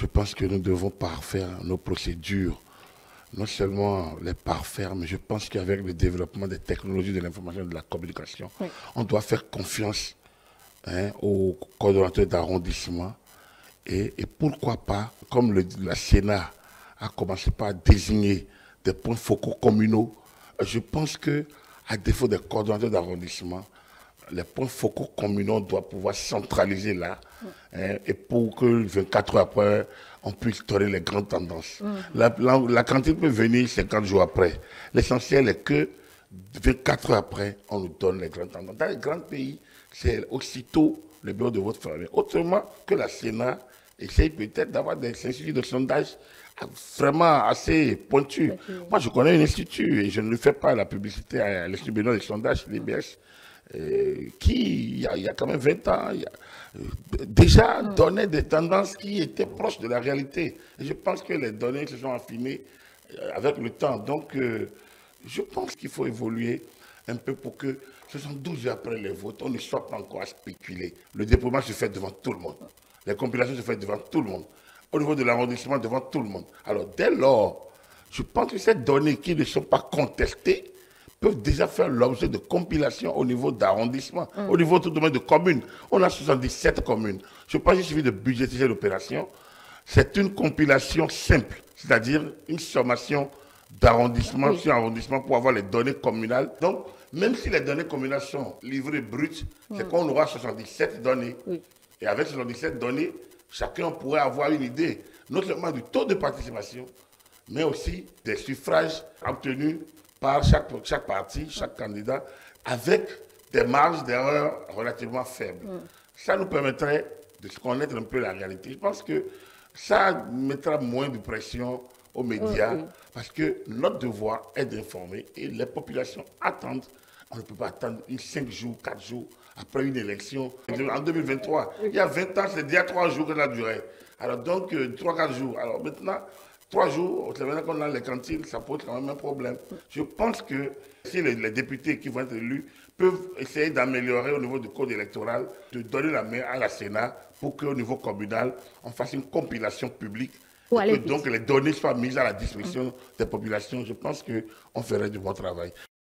Je pense que nous devons parfaire nos procédures, non seulement les parfaire, mais je pense qu'avec le développement des technologies de l'information et de la communication, Oui. on doit faire confiance aux coordonnateurs d'arrondissement et pourquoi pas, comme la Sénat a commencé par désigner des points focaux communaux, je pense que à défaut des coordonnateurs d'arrondissement, les points focaux communaux doivent pouvoir centraliser là, et pour que 24 heures après, on puisse donner les grandes tendances. La cantine peut venir 50 jours après. L'essentiel est que 24 heures après, on nous donne les grandes tendances. Dans les grands pays, c'est aussitôt le bureau de vote fermé. Autrement que la Sénat essaye peut-être d'avoir des instituts de sondage vraiment assez pointus. Moi, je connais un institut et je ne lui fais pas la publicité à l'Institut Bénin des sondages, l'IBS, qui, il y a quand même 20 ans, déjà donnait des tendances qui étaient proches de la réalité. Et je pense que les données se sont affinées avec le temps. Donc, je pense qu'il faut évoluer un peu pour que 72 heures après les votes, on ne soit pas encore à spéculer. Le déploiement se fait devant tout le monde. Les compilations se font devant tout le monde. Au niveau de l'arrondissement, devant tout le monde. Alors, dès lors, je pense que ces données qui ne sont pas contestées peuvent déjà faire l'objet de compilation au niveau d'arrondissement, au niveau tout de même de communes. On a 77 communes. Je pense qu'il suffit de budgétiser l'opération. C'est une compilation simple, c'est-à-dire une sommation d'arrondissement sur arrondissement pour avoir les données communales. Donc, même si les données communales sont livrées brutes, c'est qu'on aura 77 données. Et avec 77 données, chacun pourrait avoir une idée, non seulement du taux de participation, mais aussi des suffrages obtenus par chaque parti, chaque candidat, avec des marges d'erreur relativement faibles. Ça nous permettrait de connaître un peu la réalité. Je pense que ça mettra moins de pression aux médias, parce que notre devoir est d'informer et les populations attendent. On ne peut pas attendre 5 jours, 4 jours après une élection. En 2023, il y a 20 ans, c'est déjà 3 jours que ça a duré. Alors donc, 3-4 jours. Alors maintenant, 3 jours, c'est maintenant qu'on a les cantines, ça pose quand même un problème. Je pense que si les députés qui vont être élus peuvent essayer d'améliorer au niveau du code électoral, de donner la main à la Sénat pour qu'au niveau communal, on fasse une compilation publique. Et que donc les données soient mises à la disposition des populations. Je pense qu'on ferait du bon travail.